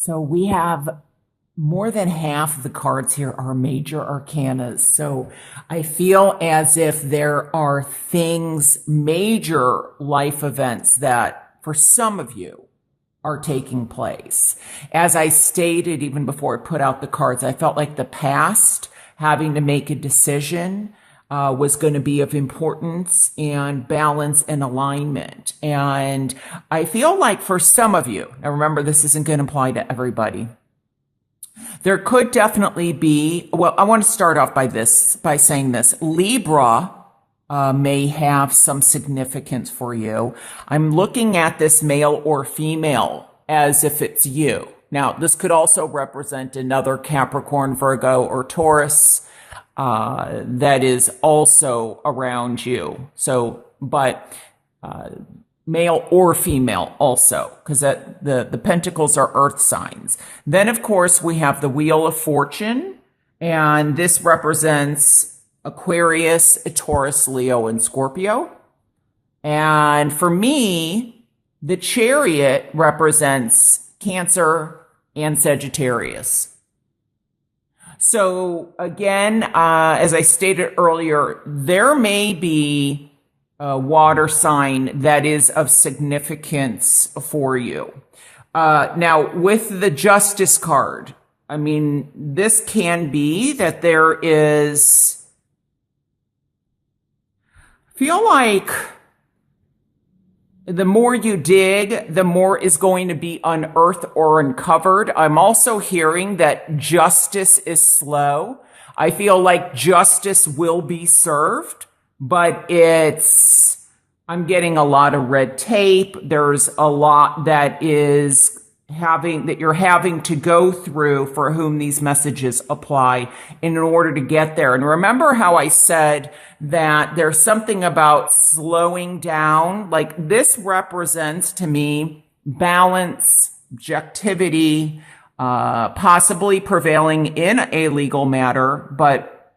So we have more than half of the cards here are major arcanas. So I feel as if there are things, major life events that for some of you are taking place. As I stated, even before I put out the cards, I felt like the past, having to make a decision, was going to be of importance and balance and alignment. And I feel like for some of you, now remember, this isn't going to apply to everybody. There could definitely be, well, I want to start off by saying this. Libra may have some significance for you. I'm looking at this male or female as if it's you. Now, this could also represent another Capricorn, Virgo, or Taurus that is also around you. So, but male or female also, because the pentacles are earth signs. Then, of course, we have the Wheel of Fortune, and this represents Aquarius, Taurus, Leo, and Scorpio. And for me, the Chariot represents Cancer and Sagittarius. So again, as I stated earlier, there may be a water sign that is of significance for you. Now, with the Justice card, I mean, this can be that there is, feel like the more you dig, the more is going to be unearthed or uncovered. I'm also hearing that justice is slow. I feel like justice will be served, but I'm getting a lot of red tape. There's a lot that you're having to go through for whom these messages apply in order to get there. And remember how I said that there's something about slowing down. Like, this represents to me balance, objectivity, possibly prevailing in a legal matter, but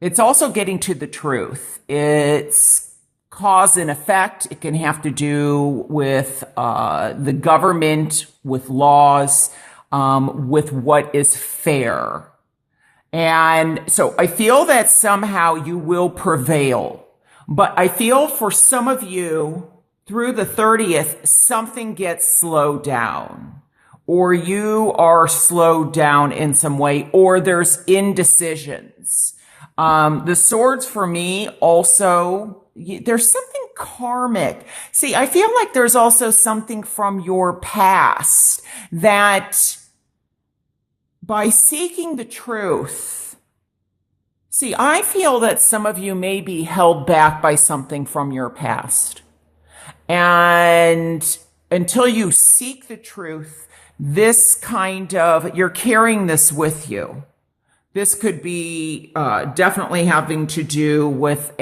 it's also getting to the truth. It's cause and effect. It can have to do with the government, with laws, with what is fair. And so I feel that somehow you will prevail. But I feel for some of you, through the 30th, something gets slowed down. Or you are slowed down in some way, or there's indecisions. The swords for me also, there's something karmic. See, I feel like there's also something from your past that by seeking the truth, see, I feel that some of you may be held back by something from your past. And until you seek the truth, you're carrying this with you. This could be definitely having to do with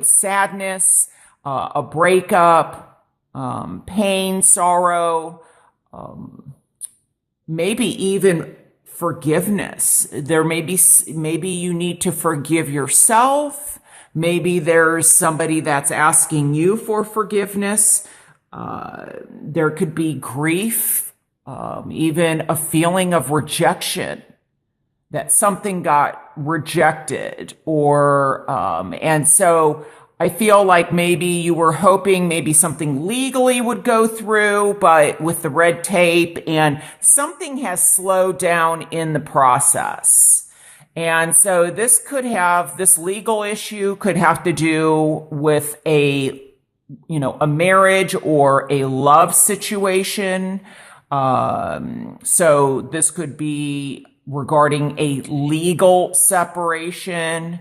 sadness, a breakup, pain, sorrow, maybe even forgiveness. Maybe you need to forgive yourself. Maybe there's somebody that's asking you for forgiveness. There could be grief, even a feeling of rejection, that something got rejected, and so I feel like maybe you were hoping maybe something legally would go through, but with the red tape, and something has slowed down in the process. And so this legal issue could have to do with a marriage or a love situation. So this could be regarding a legal separation,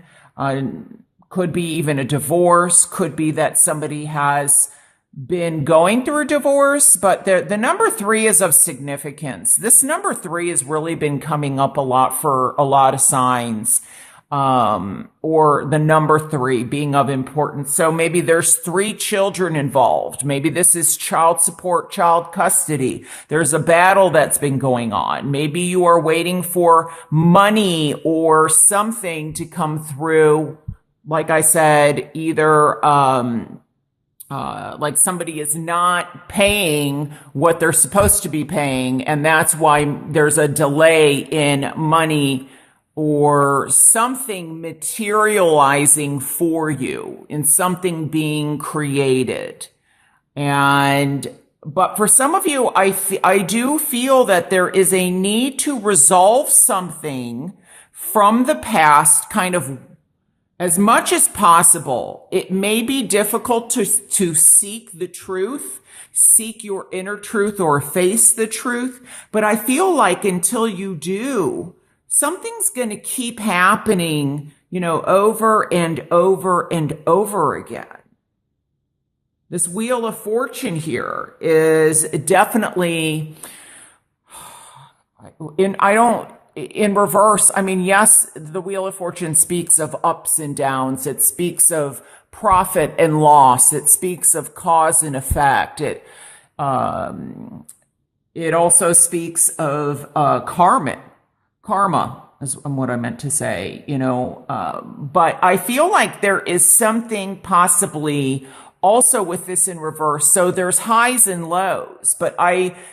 could be even a divorce, could be that somebody has been going through a divorce, but the number 3 is of significance. This number 3 has really been coming up a lot for a lot of signs, or the number 3 being of importance. So maybe there's 3 children involved. Maybe this is child support, child custody. There's a battle that's been going on. Maybe you are waiting for money or something to come through. Like I said, either like somebody is not paying what they're supposed to be paying, and that's why there's a delay in money or something materializing for you, in something being created. But for some of you, I do feel that there is a need to resolve something from the past, kind of as much as possible. It may be difficult to seek the truth, seek your inner truth, or face the truth. But I feel like until you do, something's going to keep happening, over and over and over again. This Wheel of Fortune here is definitely in reverse. I mean, yes, the Wheel of Fortune speaks of ups and downs. It speaks of profit and loss. It speaks of cause and effect. It also speaks of karma is what I meant to say, but I feel like there is something possibly also with this in reverse. So there's highs and lows, but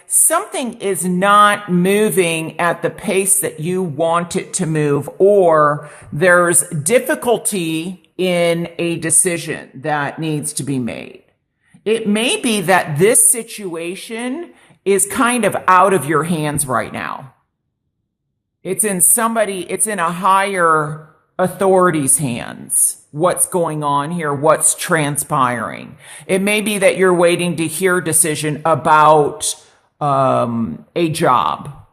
something is not moving at the pace that you want it to move, or there's difficulty in a decision that needs to be made. It may be that this situation is kind of out of your hands right now. It's in a higher authority's hands. What's going on here? What's transpiring? It may be that you're waiting to hear a decision about a job,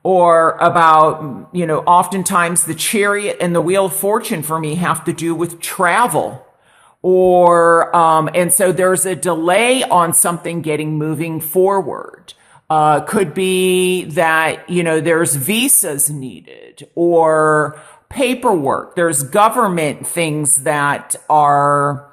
or about, oftentimes the Chariot and the Wheel of Fortune for me have to do with travel. And so there's a delay on something moving forward. Could be that, there's visas needed, or paperwork. There's government things that are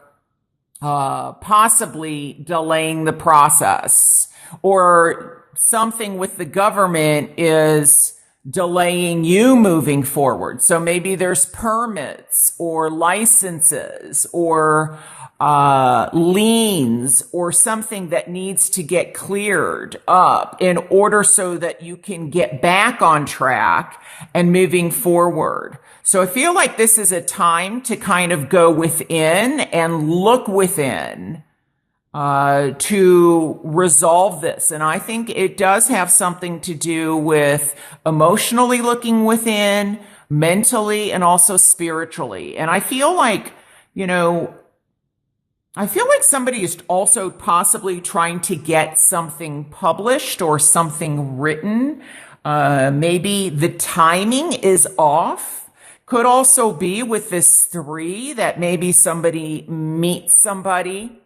possibly delaying the process, or something with the government is delaying you moving forward. So maybe there's permits or licenses or liens or something that needs to get cleared up in order so that you can get back on track and moving forward. So I feel like this is a time to kind of go within and look within to resolve this. And I think it does have something to do with emotionally looking within, mentally, and also spiritually. And I feel like, somebody is also possibly trying to get something published or something written. Maybe the timing is off. Could also be with this 3 that maybe somebody meets somebody.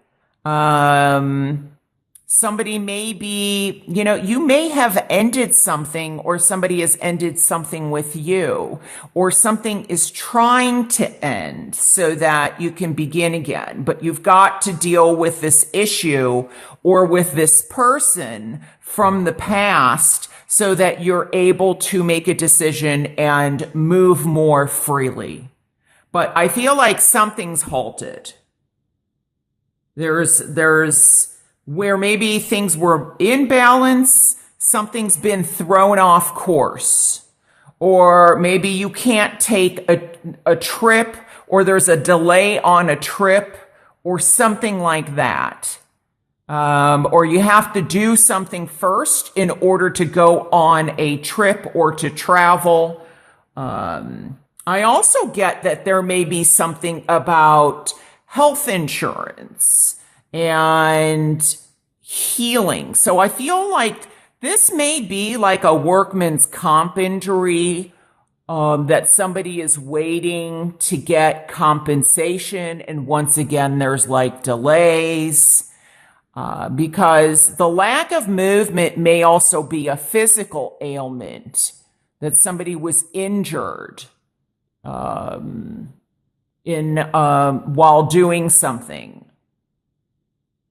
Somebody may be, you may have ended something, or somebody has ended something with you, or something is trying to end so that you can begin again. But you've got to deal with this issue or with this person from the past so that you're able to make a decision and move more freely. But I feel like something's halted. There's where maybe things were in balance, something's been thrown off course. Or maybe you can't take a trip, or there's a delay on a trip, or something like that. Or you have to do something first in order to go on a trip or to travel. I also get that there may be something about health insurance and healing. So I feel like this may be like a workman's comp injury, that somebody is waiting to get compensation. And once again, there's like delays, because the lack of movement may also be a physical ailment, that somebody was injured while doing something.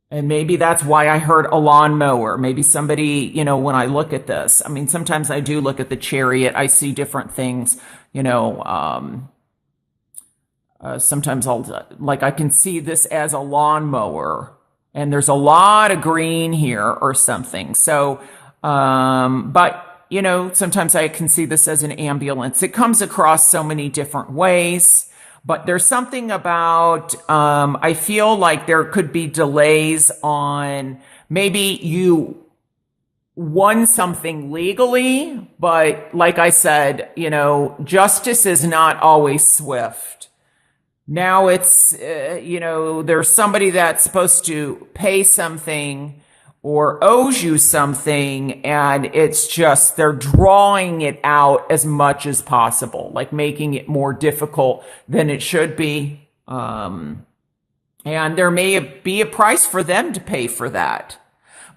And maybe that's why I heard a lawnmower. Maybe somebody, when I look at this, I mean, sometimes I do look at the Chariot. I see different things, sometimes I can see this as a lawnmower, and there's a lot of green here or something. So, but you know, sometimes I can see this as an ambulance. It comes across so many different ways, but there's something about, I feel like there could be delays on maybe you won something legally, but like I said, you know, justice is not always swift. Now it's, you know, there's somebody that's supposed to pay something or owes you something, and it's just, they're drawing it out as much as possible, like making it more difficult than it should be. And there may be a price for them to pay for that.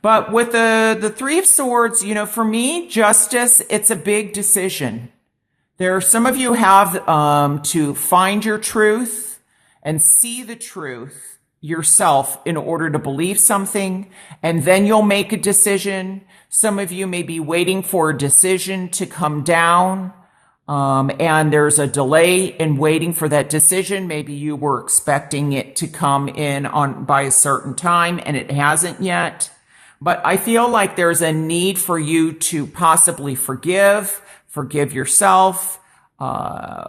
But with the Three of Swords, you know, for me, justice, it's a big decision. There are some of you have to find your truth and see the truth yourself in order to believe something, and then you'll make a decision. Some of you may be waiting for a decision to come down, and there's a delay in waiting for that decision. Maybe you were expecting it to come in by a certain time, and it hasn't yet. But I feel like there's a need for you to possibly forgive yourself,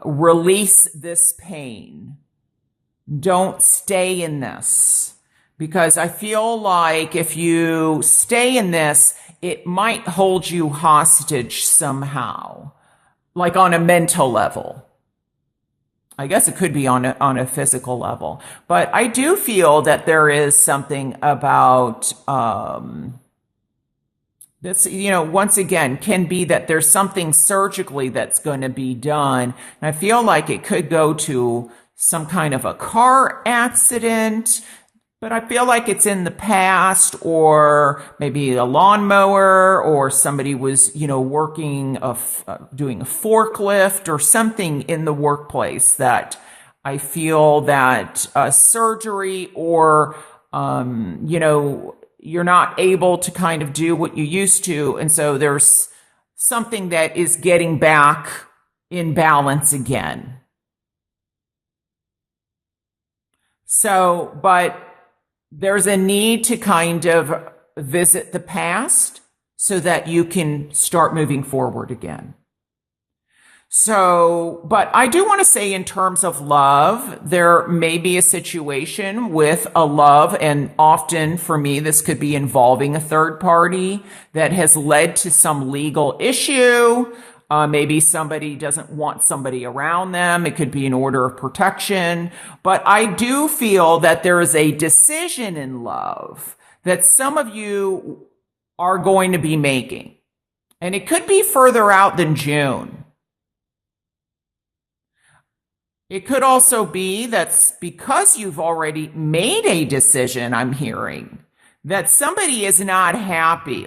release this pain. Don't stay in this, because I feel like if you stay in this, it might hold you hostage somehow, like on a mental level. I guess it could be on a physical level, but I do feel that there is something about this, you know, once again, can be that there's something surgically that's going to be done. And I feel like it could go to some kind of a car accident, but I feel like it's in the past, or maybe a lawnmower, or somebody was, you know, working, doing a forklift or something in the workplace that I feel that surgery or, you know, you're not able to kind of do what you used to. And so there's something that is getting back in balance again. So, but there's a need to kind of visit the past so that you can start moving forward again. So, but I do want to say in terms of love, there may be a situation with a love, and often for me, this could be involving a third party that has led to some legal issue. Maybe somebody doesn't want somebody around them. It could be an order of protection. But I do feel that there is a decision in love that some of you are going to be making. And it could be further out than June. It could also be that's because you've already made a decision, I'm hearing, that somebody is not happy.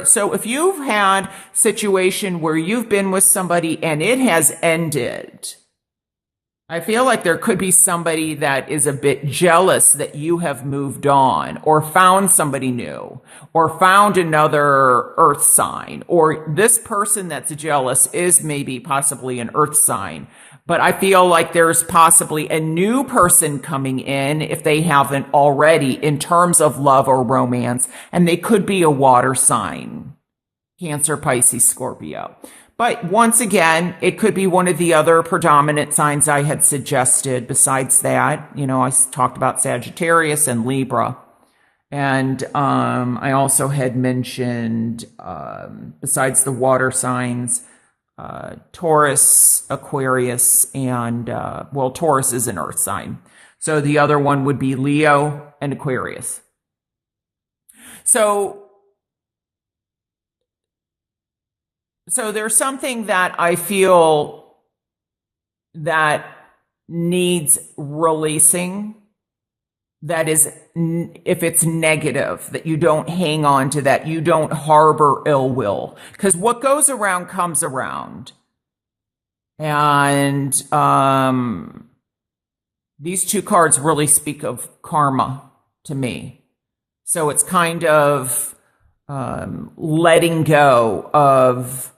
So if you've had a situation where you've been with somebody and it has ended, I feel like there could be somebody that is a bit jealous that you have moved on or found somebody new or found another earth sign, or this person that's jealous is maybe possibly an earth sign. But I feel like there's possibly a new person coming in if they haven't already in terms of love or romance, and they could be a water sign, Cancer, Pisces, Scorpio. But once again, it could be one of the other predominant signs I had suggested. Besides that, you know, I talked about Sagittarius and Libra. And I also had mentioned, besides the water signs, Taurus, Aquarius, and, Taurus is an earth sign. So the other one would be Leo and Aquarius. So there's something that I feel that needs releasing, that is, if it's negative, that you don't hang on to that, you don't harbor ill will, because what goes around comes around. And these two cards really speak of karma to me. So it's kind of letting go of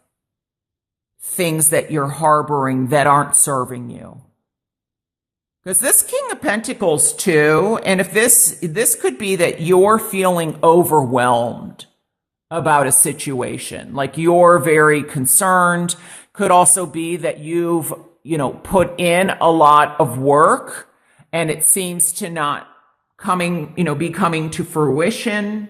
things that you're harboring that aren't serving you. Because this King of Pentacles too, and if this could be that you're feeling overwhelmed about a situation, like you're very concerned. Could also be that you've, put in a lot of work and it seems to not be coming to fruition.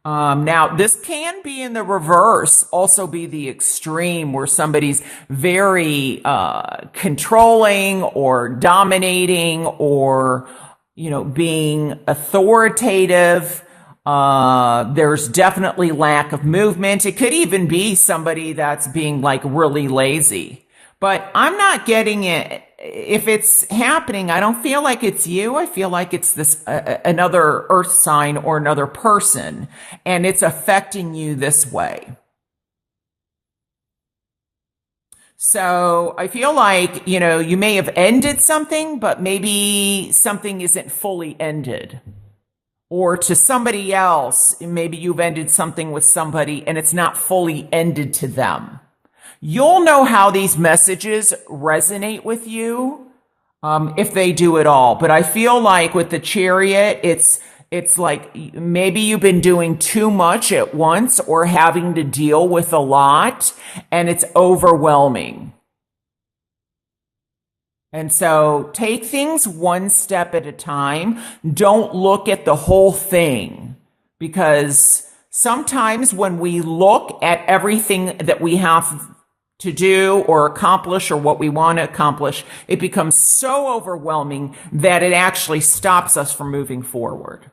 Now, this can be in the reverse, also be the extreme where somebody's very controlling or dominating or, being authoritative. There's definitely lack of movement. It could even be somebody that's being like really lazy. But I'm not getting it. If it's happening, I don't feel like it's you. I feel like it's this another earth sign or another person, and it's affecting you this way. So I feel like, you may have ended something, but maybe something isn't fully ended. Or to somebody else, maybe you've ended something with somebody and it's not fully ended to them. You'll know how these messages resonate with you, if they do at all. But I feel like with the Chariot, it's like maybe you've been doing too much at once or having to deal with a lot and it's overwhelming. And so take things one step at a time. Don't look at the whole thing, because sometimes when we look at everything that we have to do or accomplish or what we want to accomplish, it becomes so overwhelming that it actually stops us from moving forward.